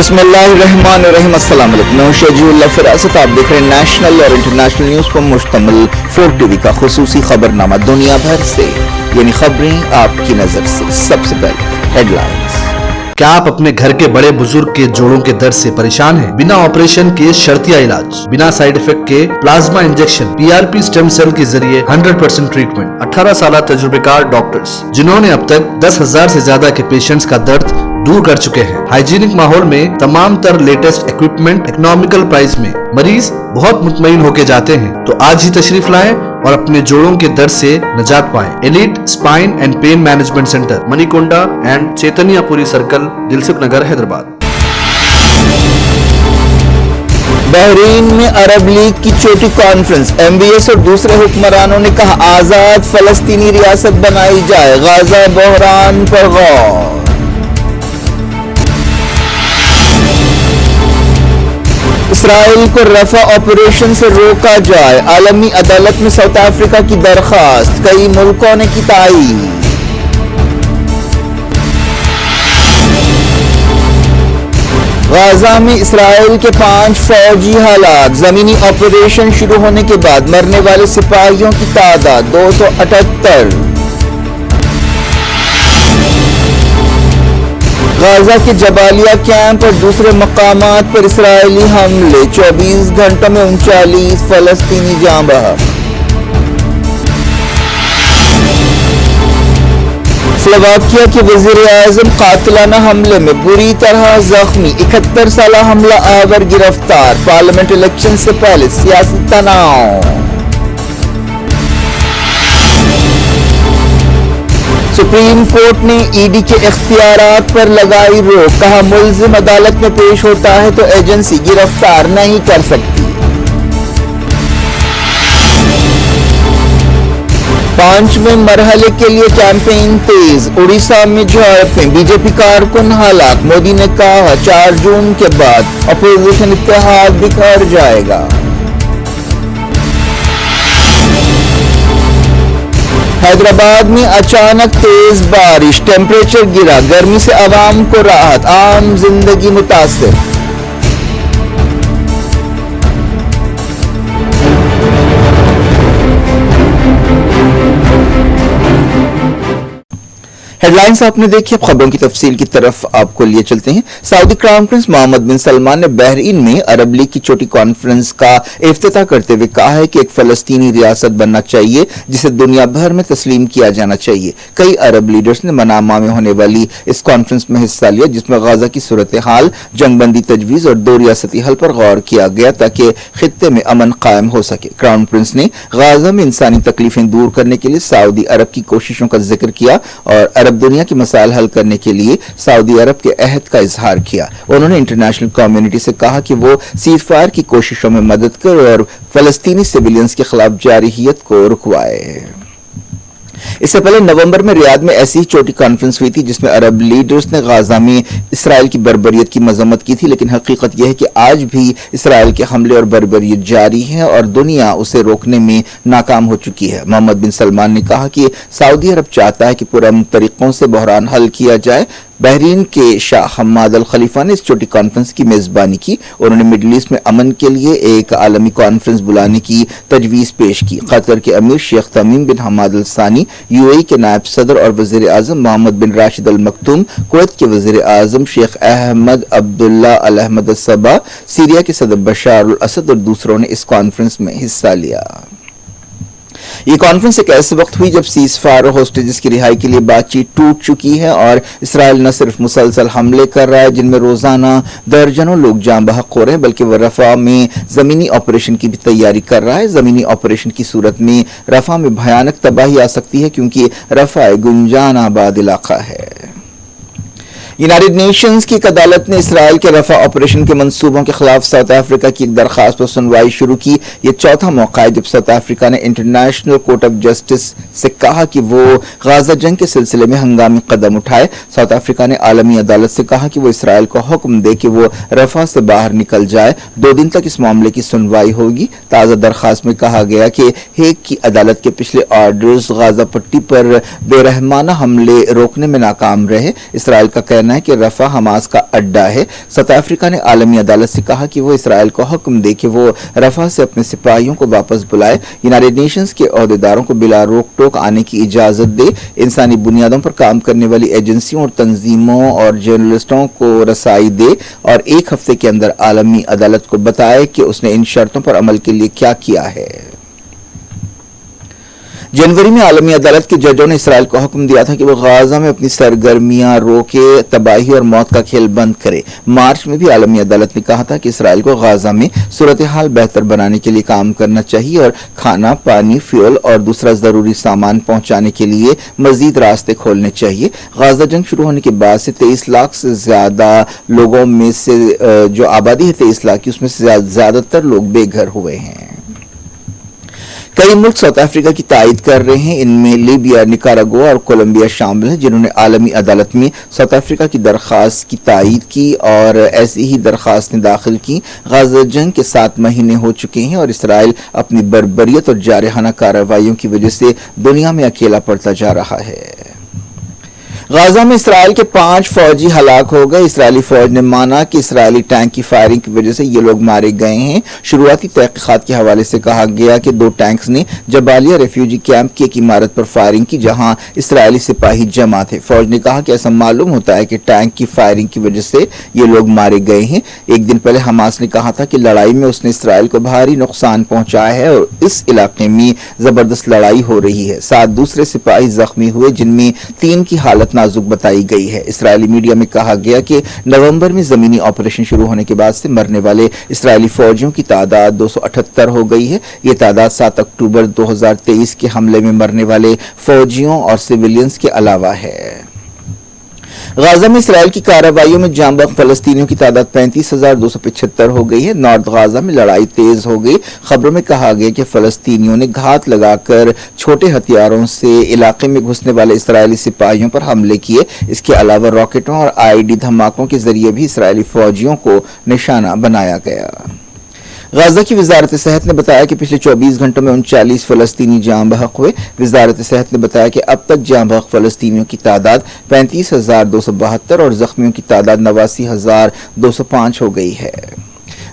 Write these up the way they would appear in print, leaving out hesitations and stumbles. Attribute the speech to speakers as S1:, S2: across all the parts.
S1: बिस्मिल्लाहिर्रहमानिर्रहीम। अस्सलाम वालेकुम। मैं शजीउल्लाह फिरासत। आप देख रहे हैं नेशनल और इंटरनेशनल न्यूज़ पर मुश्तमिल 4TV का खुसूसी खबरनामा दुनिया भर से, यानी खबरें आपकी नजर से। सबसे पहले हेडलाइंस।
S2: क्या आप अपने घर के बड़े बुजुर्ग के जोड़ों के दर्द से परेशान हैं? बिना ऑपरेशन के शर्तिया इलाज, बिना साइड इफेक्ट के plasma injection, PRP stem cell के जरिए 100% ट्रीटमेंट। 18 साल तजुर्बेकार डॉक्टर्स जिन्होंने अब तक 10,000 से ज्यादा के पेशेंट्स का दर्द दूर कर चुके हैं। हाइजीनिक माहौल में तमाम तर लेटेस्ट इक्विपमेंट इकोनॉमिकल प्राइस में मरीज बहुत मुतमईन होके जाते हैं। तो आज ही तशरीफ लाएं और अपने जोड़ों के दर्द से निजात पाएं। Elite spine and pain management centre, Manikonda and Chaitanyapuri circle, Dilsukh Nagar, Hyderabad.
S1: Bahrain में अरब लीग की छोटी कॉन्फ्रेंस। MBS और दूसरे हुक्मरानों ने कहा आजाद फलस्तीनी रियासत बनाई जाए। गाजा बहरान पर गौर। इसराइल को रफा ऑपरेशन से रोका जाए। आलमी अदालत में साउथ अफ्रीका की दरखास्त, कई मुल्कों ने की तायीद। गाजा में इसराइल के 5 फौजी हलाक। जमीनी ऑपरेशन शुरू होने के बाद मरने वाले सिपाहियों की तादाद 278। गाजा के जबालिया कैंप और दूसरे मकामात पर इसराइली हमले। 24 घंटों में 39 फलस्तीनी जान बहक। स्लोवाकिया के वज़ीर-ए-आज़म कातिलाना हमले में बुरी तरह जख्मी। 71 साल हमला आवर गिरफ्तार। पार्लियामेंट इलेक्शन से पहले सियासी तनाव। सुप्रीम कोर्ट ने ED के इख्तियारात पर लगाई रोक। कहा मुल्जिम अदालत में पेश होता है तो एजेंसी गिरफ्तार नहीं कर सकती। 5वें मरहले के लिए कैंपेन तेज। उड़ीसा में झड़पें, BJP कारकुन हलाक। मोदी ने कहा 4 जून के बाद अपोजिशन इत्तेहाद बिखर जाएगा। हैदराबाद में अचानक तेज बारिश, टेम्परेचर गिरा। गर्मी से आवाम को राहत, आम जिंदगी मुतासिर। हेडलाइंस आपने देखी। अब खबरों की तफसील की तरफ आपको लिए चलते हैं। सऊदी क्राउन प्रिंस मोहम्मद बिन सलमान ने बहरीन में अरब लीग की छोटी कॉन्फ्रेंस का इफ्तिताह करते हुए कहा है कि एक फलस्तीनी रियासत बनना चाहिए जिसे दुनिया भर में तस्लीम किया जाना चाहिए। कई अरब लीडर्स ने मनामा में होने वाली इस कॉन्फ्रेंस में हिस्सा लिया, जिसमें गाजा की सूरत हाल, जंगबंदी तजवीज और 2 रियासती हल पर गौर किया गया ताकि खित्ते में अमन कायम हो सके। क्राउन प्रिंस ने गाजा में इंसानी तकलीफें दूर करने के लिए सऊदी अरब की कोशिशों का जिक्र किया और अरब दुनिया की मसाइल हल करने के लिए सऊदी अरब के अहद का इजहार किया। उन्होंने इंटरनेशनल कम्युनिटी से कहा कि वो सीज़फायर की कोशिशों में मदद करे और फलस्तीनी सिविलियंस के खिलाफ जारहियत को रुकवाए। इससे पहले नवंबर में रियाद में ऐसी ही छोटी कॉन्फ्रेंस हुई थी जिसमें अरब लीडर्स ने गाजा में इसराइल की बर्बरियत की मजम्मत की थी, लेकिन हकीकत यह है कि आज भी इसराइल के हमले और बर्बरियत जारी है और दुनिया उसे रोकने में नाकाम हो चुकी है। मोहम्मद बिन सलमान ने कहा कि सऊदी अरब चाहता है कि पुरअमन तरीकों से बहरान हल किया जाए। बहरीन के शाह हम्माद अल खलीफा ने इस छोटी कॉन्फ्रेंस की मेजबानी की। उन्होंने मिडल ईस्ट में अमन के लिए एक आलमी कॉन्फ्रेंस बुलाने की तजवीज पेश की। कतर के अमीर शेख तमीम बिन हमाद अल सानी, UAE के नायब सदर और वजीर आजम मोहम्मद बिन राशिद अल मखतूम, कुवैत के वजीर आजम शेख अहमद अब्दुल्ला अल अहमद अल सबा, सीरिया के सदर बशार अल असद और दूसरों ने इस कॉन्फ्रेंस में हिस्सा लिया। ये कॉन्फ्रेंस एक ऐसे वक्त हुई जब सीज़फायर और होस्टेजेस की रिहाई के लिए बातचीत टूट चुकी है और इसराइल न सिर्फ मुसलसल हमले कर रहा है जिनमें रोजाना दर्जनों लोग जान बहक हो रहे हैं, बल्कि वह रफा में जमीनी ऑपरेशन की भी तैयारी कर रहा है। जमीनी ऑपरेशन की सूरत में रफा में भयानक तबाही आ सकती है क्योंकि रफा गुंजान आबाद इलाका है। यूनाइटेड नेशंस की एक अदालत ने इसराइल के रफा ऑपरेशन के मंसूबों के खिलाफ साउथ अफ्रीका की एक दरखास्त पर सुनवाई शुरू की। यह चौथा मौका है जब साउथ अफ्रीका ने इंटरनेशनल कोर्ट ऑफ जस्टिस से कहा कि वो गाजा जंग के सिलसिले में हंगामी कदम उठाए। साउथ अफ्रीका ने आलमी अदालत से कहा कि वो इसराइल को हुक्म दे कि वो रफा से बाहर निकल जाए। 2 दिन तक इस मामले की सुनवाई होगी। ताज़ा दरखास्त में कहा गया कि हेग की अदालत के पिछले ऑर्डर्स गाजा पट्टी पर बेरहमाना हमले रोकने में नाकाम रहे। इसराइल का कहना کہنا ہے کہ رفح حماس کا اڈا ہے۔ ساؤتھ افریقہ نے عالمی عدالت سے کہا کہ وہ اسرائیل کو حکم دے کہ وہ رفح سے اپنے سپاہیوں کو واپس بلائے، یونائیٹڈ نیشنز کے عہدیداروں کو بلا روک ٹوک آنے کی اجازت دے، انسانی بنیادوں پر کام کرنے والی ایجنسیوں اور تنظیموں اور جرنلسٹوں کو رسائی دے، اور ایک ہفتے کے اندر عالمی عدالت کو بتائے کہ اس نے ان شرطوں پر عمل کے لیے کیا کیا ہے۔ جنوری میں عالمی عدالت کے ججوں نے اسرائیل کو حکم دیا تھا کہ وہ غزہ میں اپنی سرگرمیاں روکے، تباہی اور موت کا کھیل بند کرے۔ مارچ میں بھی عالمی عدالت نے کہا تھا کہ اسرائیل کو غزہ میں صورتحال بہتر بنانے کے لیے کام کرنا چاہیے اور کھانا، پانی، فیول اور دوسرا ضروری سامان پہنچانے کے لیے مزید راستے کھولنے چاہیے۔ غزہ جنگ شروع ہونے کے بعد سے 23 لاکھ سے زیادہ لوگوں میں سے جو آبادی ہے 23 لاکھ کی، اس میں سے زیادہ تر لوگ بے گھر ہوئے ہیں۔ کئی ملک ساؤتھ افریقہ کی تائید کر رہے ہیں، ان میں لیبیا، نکاراگوا اور کولمبیا شامل ہیں، جنہوں نے عالمی عدالت میں ساؤتھ افریقہ کی درخواست کی تائید کی اور ایسی ہی درخواستیں داخل کی۔ غزہ جنگ کے 7 مہینے ہو چکے ہیں اور اسرائیل اپنی بربریت اور جارحانہ کارروائیوں کی وجہ سے دنیا میں اکیلا پڑتا جا رہا ہے۔ غزہ میں اسرائیل کے 5 فوجی ہلاک ہو گئے۔ اسرائیلی فوج نے مانا کہ اسرائیلی ٹینک کی فائرنگ کی وجہ سے یہ لوگ مارے گئے ہیں۔ شروعاتی تحقیقات کے حوالے سے کہا گیا کہ 2 ٹینکس نے جبالیہ ریفیوجی کیمپ کی ایک عمارت پر فائرنگ کی جہاں اسرائیلی سپاہی جمع تھے۔ فوج نے کہا کہ ایسا معلوم ہوتا ہے کہ ٹینک کی فائرنگ کی وجہ سے یہ لوگ مارے گئے ہیں۔ ایک دن پہلے حماس نے کہا تھا کہ لڑائی میں اس نے اسرائیل کو بھاری نقصان پہنچایا ہے اور اس علاقے میں زبردست لڑائی ہو رہی ہے۔ 7 دوسرے سپاہی زخمی ہوئے جن میں 3 کی حالت نازک بتائی گئی ہے۔ اسرائیلی میڈیا میں کہا گیا کہ نومبر میں زمینی آپریشن شروع ہونے کے بعد سے مرنے والے اسرائیلی فوجیوں کی تعداد 278 ہو گئی ہے۔ یہ تعداد 7 اکتوبر 2023 کے حملے میں مرنے والے فوجیوں اور سویلینز کے علاوہ ہے۔ غزہ میں اسرائیل کی کارروائیوں میں جاں بحق فلسطینیوں کی تعداد 35,275 ہو گئی ہے۔ نارتھ غزہ میں لڑائی تیز ہو گئی۔ خبروں میں کہا گیا کہ فلسطینیوں نے گھات لگا کر چھوٹے ہتھیاروں سے علاقے میں گھسنے والے اسرائیلی سپاہیوں پر حملے کیے۔ اس کے علاوہ راکٹوں اور IED دھماکوں کے ذریعے بھی اسرائیلی فوجیوں کو نشانہ بنایا گیا۔ غزہ کی وزارت صحت نے بتایا کہ پچھلے 24 گھنٹوں میں 39 فلسطینی جاں بحق ہوئے۔ وزارت صحت نے بتایا کہ اب تک جاں بحق فلسطینیوں کی تعداد 35,272 اور زخمیوں کی تعداد 89,205 ہو گئی ہے۔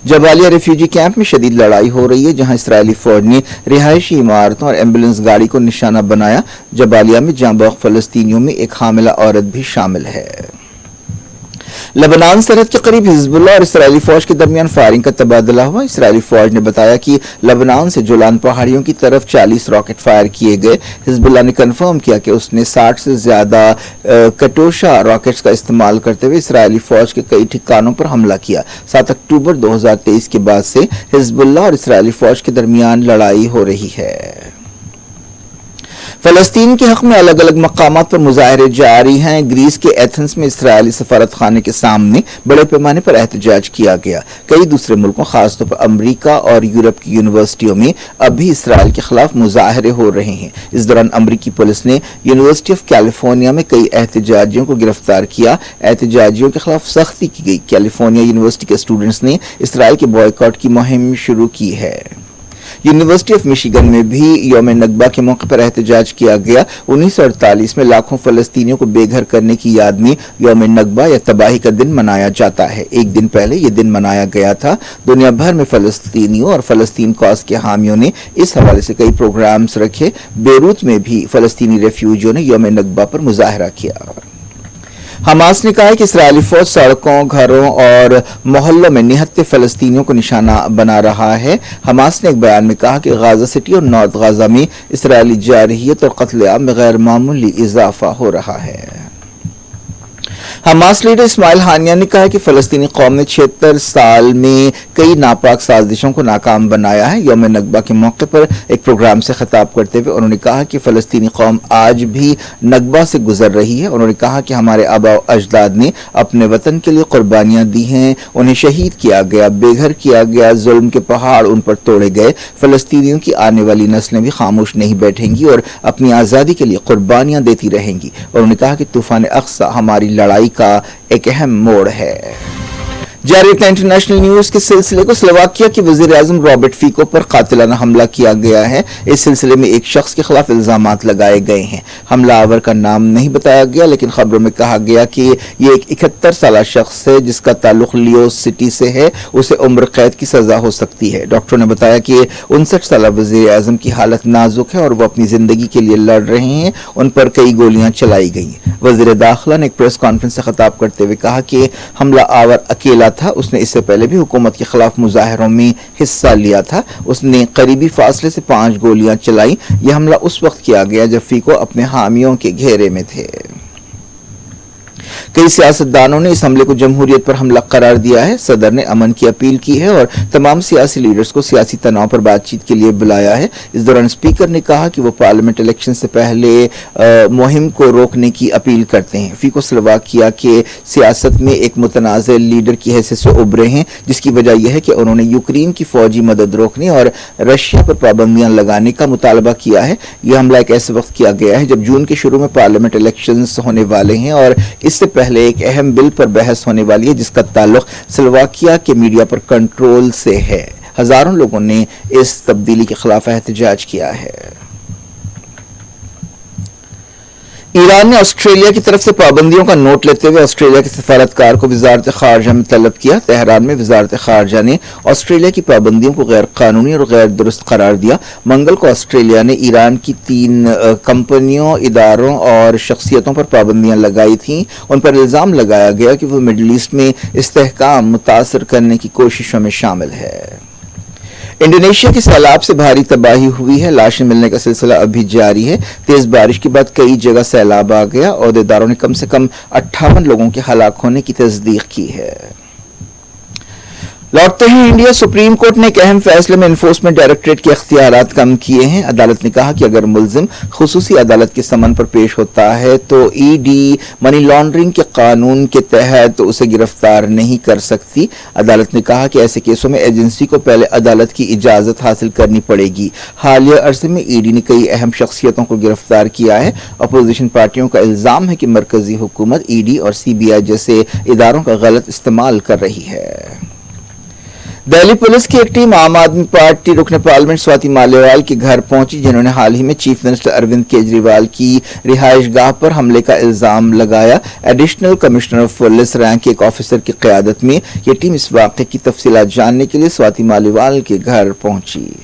S1: جبالیہ ریفیوجی کیمپ میں شدید لڑائی ہو رہی ہے جہاں اسرائیلی فوج نے رہائشی عمارتوں اور ایمبولینس گاڑی کو نشانہ بنایا۔ جبالیہ میں جاں بحق فلسطینیوں میں ایک حاملہ عورت بھی شامل ہے۔ لبنان سرحد کے قریب حزب اللہ اور اسرائیلی فوج کے درمیان فائرنگ کا تبادلہ ہوا۔ اسرائیلی فوج نے بتایا کہ لبنان سے جولان پہاڑیوں کی طرف 40 راکٹ فائر کیے گئے۔ حزب اللہ نے کنفرم کیا کہ اس نے 60 سے زیادہ کٹوشا راکٹس کا استعمال کرتے ہوئے اسرائیلی فوج کے کئی ٹھکانوں پر حملہ کیا۔ 7 اکتوبر 2023 کے بعد سے حزب اللہ اور اسرائیلی فوج کے درمیان لڑائی ہو رہی ہے۔ فلسطین کے حق میں الگ الگ مقامات پر مظاہرے جاری ہیں۔ گریس کے ایتھنز میں اسرائیلی سفارت خانے کے سامنے بڑے پیمانے پر احتجاج کیا گیا۔ کئی دوسرے ملکوں خاص طور پر امریکہ اور یورپ کی یونیورسٹیوں میں اب بھی اسرائیل کے خلاف مظاہرے ہو رہے ہیں۔ اس دوران امریکی پولیس نے یونیورسٹی آف کیلیفورنیا میں کئی احتجاجیوں کو گرفتار کیا۔ احتجاجیوں کے خلاف سختی کی گئی۔ کیلیفورنیا یونیورسٹی کے اسٹوڈنٹس نے اسرائیل کے بوائیکاٹ کی مہم شروع کی ہے۔ یونیورسٹی آف میشیگن میں بھی یوم نکبہ کے موقع پر احتجاج کیا گیا۔ 1948 میں لاکھوں فلسطینیوں کو بے گھر کرنے کی یاد میں یوم نکبہ یا تباہی کا دن منایا جاتا ہے۔ ایک دن پہلے یہ دن منایا گیا تھا۔ دنیا بھر میں فلسطینیوں اور فلسطین کاز کے حامیوں نے اس حوالے سے کئی پروگرامز رکھے۔ بیروت میں بھی فلسطینی ریفیوجیوں نے یوم نکبہ پر مظاہرہ کیا۔ حماس نے کہا ہے کہ اسرائیلی فوج سڑکوں، گھروں اور محلوں میں نہتے فلسطینیوں کو نشانہ بنا رہا ہے۔ حماس نے ایک بیان میں کہا کہ غزہ سٹی اور نارتھ غزہ میں اسرائیلی جارحیت اور قتل عام میں غیر معمولی اضافہ ہو رہا ہے۔ حماس لیڈر اسماعیل ہانیہ نے کہا کہ فلسطینی قوم نے 76 سال میں کئی ناپاک سازشوں کو ناکام بنایا ہے۔ یوم نکبہ کے موقع پر ایک پروگرام سے خطاب کرتے ہوئے انہوں نے کہا کہ فلسطینی قوم آج بھی نکبہ سے گزر رہی ہے۔ انہوں نے کہا کہ ہمارے آباء و اجداد نے اپنے وطن کے لیے قربانیاں دی ہیں، انہیں شہید کیا گیا، بے گھر کیا گیا، ظلم کے پہاڑ ان پر توڑے گئے۔ فلسطینیوں کی آنے والی نسلیں بھی خاموش نہیں بیٹھیں گی اور اپنی آزادی کے لیے قربانیاں دیتی رہیں گی۔ انہوں نے کہا کہ طوفان اقصی ہماری لڑائی کا ایک اہم موڑ ہے۔ जारी इंटरनेशनल न्यूज के सिलसिले को स्लोवाकिया के वजीर आजम रॉबर्ट फीको पर कातिलाना हमला किया गया है। इस सिलसिले में एक शख्स के खिलाफ इल्जामात लगाए गए हैं। हमलावर का नाम नहीं बताया गया, लेकिन खबरों में कहा गया कि ये एक 71 साल शख्स है जिसका ताल्लुक लियो सिटी से है। उसे उम्र कैद की सजा हो सकती है। डॉक्टरों ने बताया कि 59 साल वजीर आजम की हालत नाजुक है और वो अपनी जिंदगी के लिए लड़ रहे हैं। उन पर कई गोलियां चलाई गई। वजीर दाखिला ने एक प्रेस कॉन्फ्रेंस से खिताब करते हुए कहा कि हमला आवर अकेला था। उसने इससे पहले भी हुकूमत के खिलाफ मुजाहरों में हिस्सा लिया था। उसने करीबी फासले से 5 गोलियां चलाई। यह हमला उस वक्त किया गया जब फीको अपने हामियों के घेरे में थे। कई सियासतदानों ने इस हमले को जमहूरियत पर हमला करार दिया है। सदर ने अमन की अपील की है और तमाम सियासी लीडर्स को सियासी तनाव पर बातचीत के लिए बुलाया है। इस दौरान स्पीकर ने कहा कि वो पार्लियामेंट इलेक्शन से पहले मुहिम को रोकने की अपील करते हैं। फीको स्लोवाकिया के सियासत में एक मुतनाज़ लीडर की हैसियत से उभरे हैं, जिसकी वजह यह है कि उन्होंने यूक्रेन की फौजी मदद रोकने और रशिया पर पाबंदियां लगाने का मुतालबा किया है। यह हमला एक ऐसे वक्त किया गया है जब जून के शुरू में पार्लियामेंट इलेक्शन होने वाले हैं और इससे पहले एक अहम बिल पर बहस होने वाली है जिसका ताल्लुक स्लोवाकिया के मीडिया पर कंट्रोल से है। हजारों लोगों ने इस तब्दीली के खिलाफ एहतजाज किया है। ईरान ने ऑस्ट्रेलिया की तरफ से पाबंदियों का नोट लेते हुए ऑस्ट्रेलिया के सफारतकार को वजारत खारजा में तलब किया। तेहरान में वजारत खारजा ने ऑस्ट्रेलिया की पाबंदियों को गैर कानूनी और गैर दुरुस्त करार दिया। मंगल को ऑस्ट्रेलिया ने ईरान की 3 कंपनियों, इदारों और शख्सियतों पर पाबंदियां लगाई थीं। उन पर इल्जाम लगाया गया कि वो मिडल ईस्ट में इस्तेहकाम मुतासर करने की कोशिशों में शामिल है। इंडोनेशिया के सैलाब से भारी तबाही हुई है। लाशें मिलने का सिलसिला अभी जारी है। तेज बारिश के बाद कई जगह सैलाब आ गया। ओहदेदारों ने कम से कम 58 लोगों के हलाक होने की तस्दीक की है। लौटते हैं इंडिया। सुप्रीम कोर्ट ने एक अहम फैसले में एनफोर्समेंट डायरेक्टरेट के इख्तियारात कम किए हैं। अदालत ने कहा कि अगर मुल्जिम खुसूसी अदालत के समन पर पेश होता है तो ईडी मनी लॉन्ड्रिंग के कानून के तहत उसे गिरफ्तार नहीं कर सकती। अदालत ने कहा कि ऐसे केसों में एजेंसी को पहले अदालत की इजाजत हासिल करनी पड़ेगी। हालिया अरसे में ईडी ने कई अहम शख्सियतों को गिरफ्तार किया है। अपोजिशन पार्टियों का इल्जाम है कि मरकजी हुकूमत ईडी और सीबीआई जैसे इदारों का गलत इस्तेमाल कर रही है। दिल्ली पुलिस की एक टीम आम आदमी पार्टी रुकन पार्लियामेंट स्वाति मालिवाल के घर पहुंची, जिन्होंने हाल ही में चीफ मिनिस्टर अरविंद केजरीवाल की रिहाइश गाह पर हमले का इल्जाम लगाया। Additional commissioner of police rank के एक ऑफिसर की क़यादत में यह टीम इस वाक़े की तफसीलात जानने के लिए स्वाति मालिवाल के घर पहुंची।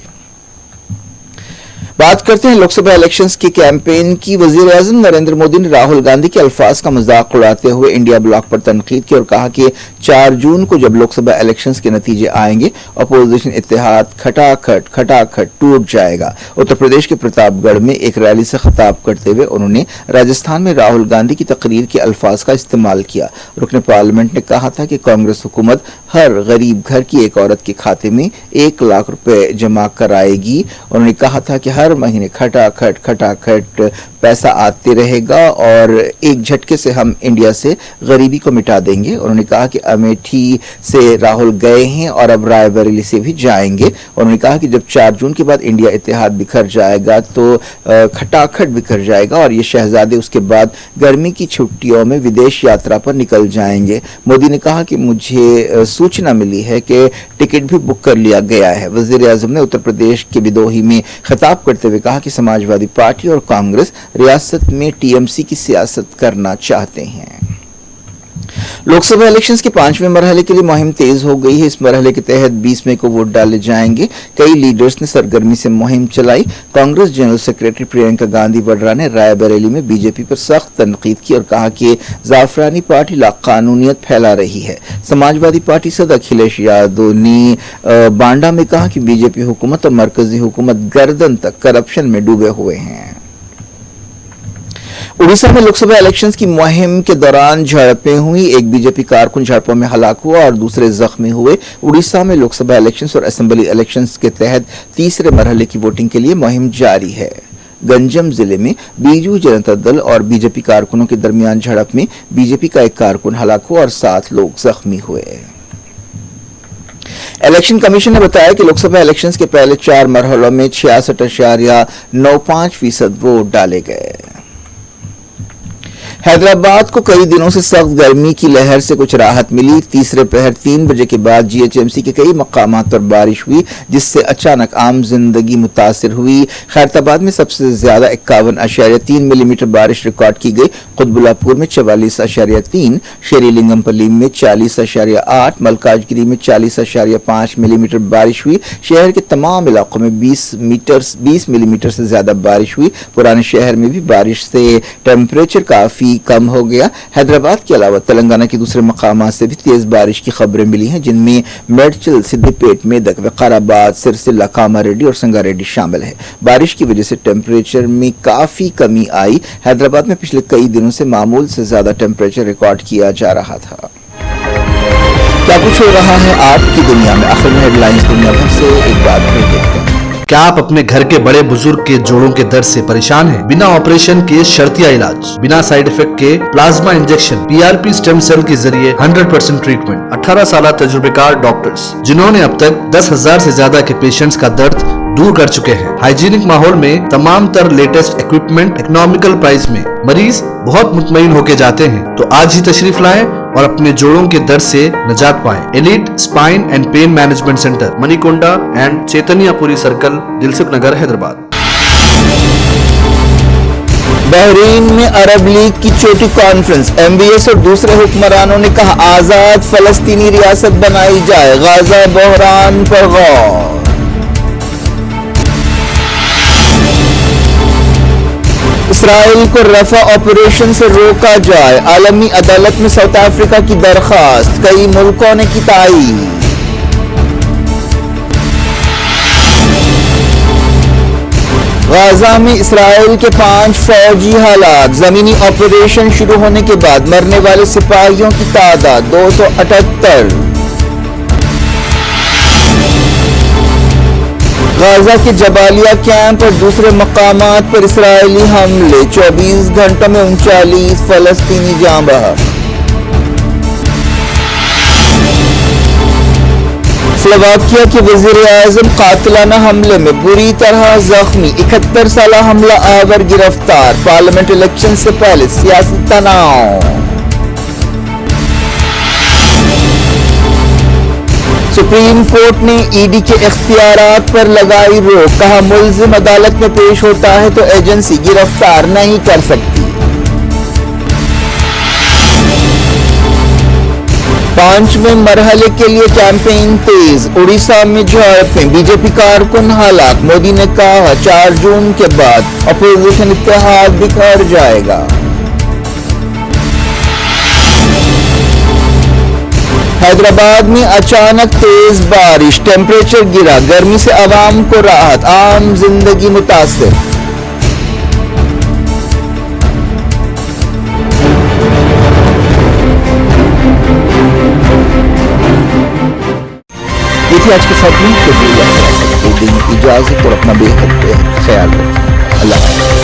S1: बात करते हैं लोकसभा इलेक्शंस की कैंपेन की। वजीर आजम नरेंद्र मोदी ने राहुल गांधी के अल्फाज का मजाक उड़ाते हुए इंडिया ब्लॉक पर तनकीद की और कहा कि 4 जून को जब लोकसभा इलेक्शंस के नतीजे आएंगे अपोजिशन इत्तेहाद खटाखट टूट जाएगा। उत्तर प्रदेश के प्रतापगढ़ में एक रैली से खिताब करते हुए उन्होंने राजस्थान में राहुल गांधी की तकरीर के अल्फाज का इस्तेमाल किया। रुकन पार्लियामेंट ने कहा था कि कांग्रेस हुकूमत हर गरीब घर की एक औरत के खाते में 1 लाख रुपए जमा कराएगी। उन्होंने कहा था कि हर महीने खटाखट पैसा आते रहेगा और एक झटके से हम इंडिया से गरीबी को मिटा देंगे। उन्होंने कहा कि अमेठी से राहुल गए हैं और अब रायबरेली से भी जाएंगे। उन्होंने कहा कि जब 4 जून के बाद इंडिया इत्तेहाद बिखर जाएगा तो खटाखट बिखर जाएगा और ये शहजादे उसके बाद गर्मी की छुट्टियों में विदेश यात्रा पर निकल जाएंगे। मोदी ने कहा कि मुझे सूचना मिली है कि टिकट भी बुक कर लिया गया है। वजीर आजम ने उत्तर प्रदेश के बिदोही में खिताब करते हुए कहा कि समाजवादी पार्टी और कांग्रेस रियासत में टीएमसी की सियासत करना चाहते हैं। लोकसभा इलेक्शंस के 5वें मरहले के लिए मुहिम तेज हो गई है। इस मरहले के तहत 20 मई को वोट डाले जाएंगे। कई लीडर्स ने सरगर्मी से मुहिम चलाई। कांग्रेस जनरल सेक्रेटरी प्रियंका गांधी वड्रा ने रायबरेली में बीजेपी पर सख्त तनकीद की और कहा कि जाफरानी पार्टी लाकानूनियत फैला रही है। समाजवादी पार्टी सदर अखिलेश यादव ने बांडा में कहा कि बीजेपी हुकूमत और मरकजी हुकूमत गर्दन तक करप्शन में डूबे हुए हैं। उड़ीसा में लोकसभा इलेक्शंस की मुहिम के दौरान झड़पें हुई। एक बीजेपी कारकुन झड़पों में हलाक हुआ और दूसरे जख्मी हुए। उड़ीसा में लोकसभा इलेक्शंस और असेंबली इलेक्शंस के तहत तीसरे मरहले की वोटिंग के लिए मुहिम जारी है। गंजम जिले में बीजू जनता दल और बीजेपी कारकुनों के दरमियान झड़प में बीजेपी का एक कारकुन हलाक हुआ और 7 लोग जख्मी हुए। इलेक्शन कमीशन ने बताया कि लोकसभा इलेक्शंस के पहले 4 मरहलों में 66.95% वोट डाले गए। हैदराबाद को कई दिनों से सख्त गर्मी की लहर से कुछ राहत मिली। तीसरे पहर 3 बजे के बाद जीएचएमसी के कई मकामात पर बारिश हुई, जिससे अचानक आम जिंदगी मुतासिर हुई। खैरताबाद में सबसे ज्यादा 51.3 मिलीमीटर बारिश रिकॉर्ड की गई। कुतबुल्लापुर में 44.3, शेरीलिंगमपल्ली में 40.8, मलकाजगिरी में 40.5 मिलीमीटर बारिश हुई। शहर के तमाम इलाकों में 20 मिलीमीटर से ज्यादा बारिश हुई। पुराने शहर में भी बारिश से टेम्परेचर काफी कम हो गया। हैदराबाद के अलावा तेलंगाना के दूसरे मकामात से भी तेज बारिश की खबरें मिली हैं, जिनमें मेडचल, सिद्दीपेट, मेदक, विकाराबाद, सिरसिल्ला, कामारेड्डी और संगारेड्डी शामिल है। बारिश की वजह से टेम्परेचर में काफी कमी आई। हैदराबाद में पिछले कई दिनों से मामूल से ज्यादा टेम्परेचर रिकॉर्ड किया जा रहा था। क्या कुछ हो रहा है आपकी दुनिया में, आखिर में हेडलाइंस दुनिया भर से एक बात फिर देखते हैं।
S2: क्या आप अपने घर के बड़े बुजुर्ग के जोड़ों के दर्द से परेशान हैं? बिना ऑपरेशन के शर्तिया इलाज, बिना साइड इफेक्ट के plasma injection, PRP stem cell के जरिए 100% ट्रीटमेंट, 18 साल तजुर्बेकार डॉक्टर्स जिन्होंने अब तक 10,000 से ज्यादा के पेशेंट्स का दर्द दूर कर चुके हैं। हाइजीनिक माहौल में तमाम तर लेटेस्ट इक्विपमेंट इकोनॉमिकल प्राइस में मरीज बहुत मुतमईन होके जाते हैं। तो आज ही तशरीफ लाएं और अपने जोड़ों के दर्द से निजात पाएं। Elite spine and pain management centre, Manikonda and Chaitanyapuri circle, Dilsukh Nagar, Hyderabad.
S1: Bahrain में अरब लीग की छोटी कॉन्फ्रेंस, एमबीएस और दूसरे हुक्मरानों ने कहा आजाद फलस्तीनी रियासत बनाई जाए। गाजा बहरान पर गौर। इसराइल को रफा ऑपरेशन से रोका जाए, आलमी अदालत में साउथ अफ्रीका की दरखास्त, कई मुल्कों ने की तायीद। गाजा में इसराइल के 5 फौजी हालात, जमीनी ऑपरेशन शुरू होने के बाद मरने वाले सिपाहियों की तादाद 278। गाजा के जबालिया कैंप और दूसरे मकामात पर इसराइली हमले, 24 घंटों में 39 फलस्तीनी जाँ बहक। स्लोवाकिया के वज़ीर-ए-आज़म कातिलाना हमले में बुरी तरह जख्मी, 71 साला हमला आवर गिरफ्तार। पार्लियामेंट इलेक्शन से पहले सियासी तनाव। सुप्रीम कोर्ट ने ईडी के इख्तियारात पर लगाई रोक, कहा मुल्जिम अदालत में पेश होता है तो एजेंसी गिरफ्तार नहीं कर सकती। 5वें मरहले के लिए कैंपेन तेज, उड़ीसा में झड़पें, बीजेपी कारकुन हलाक। मोदी ने कहा 4 जून के बाद अपोजिशन इत्तेहाद बिखर जाएगा। हैदराबाद में अचानक तेज बारिश, टेम्परेचर गिरा, गर्मी से आवाम को राहत, आम जिंदगी मुतासिर। ये थी आज के साथ में इजाजत और अपना बेहद ख्याल रखें। अल्लाह हाफ़िज़।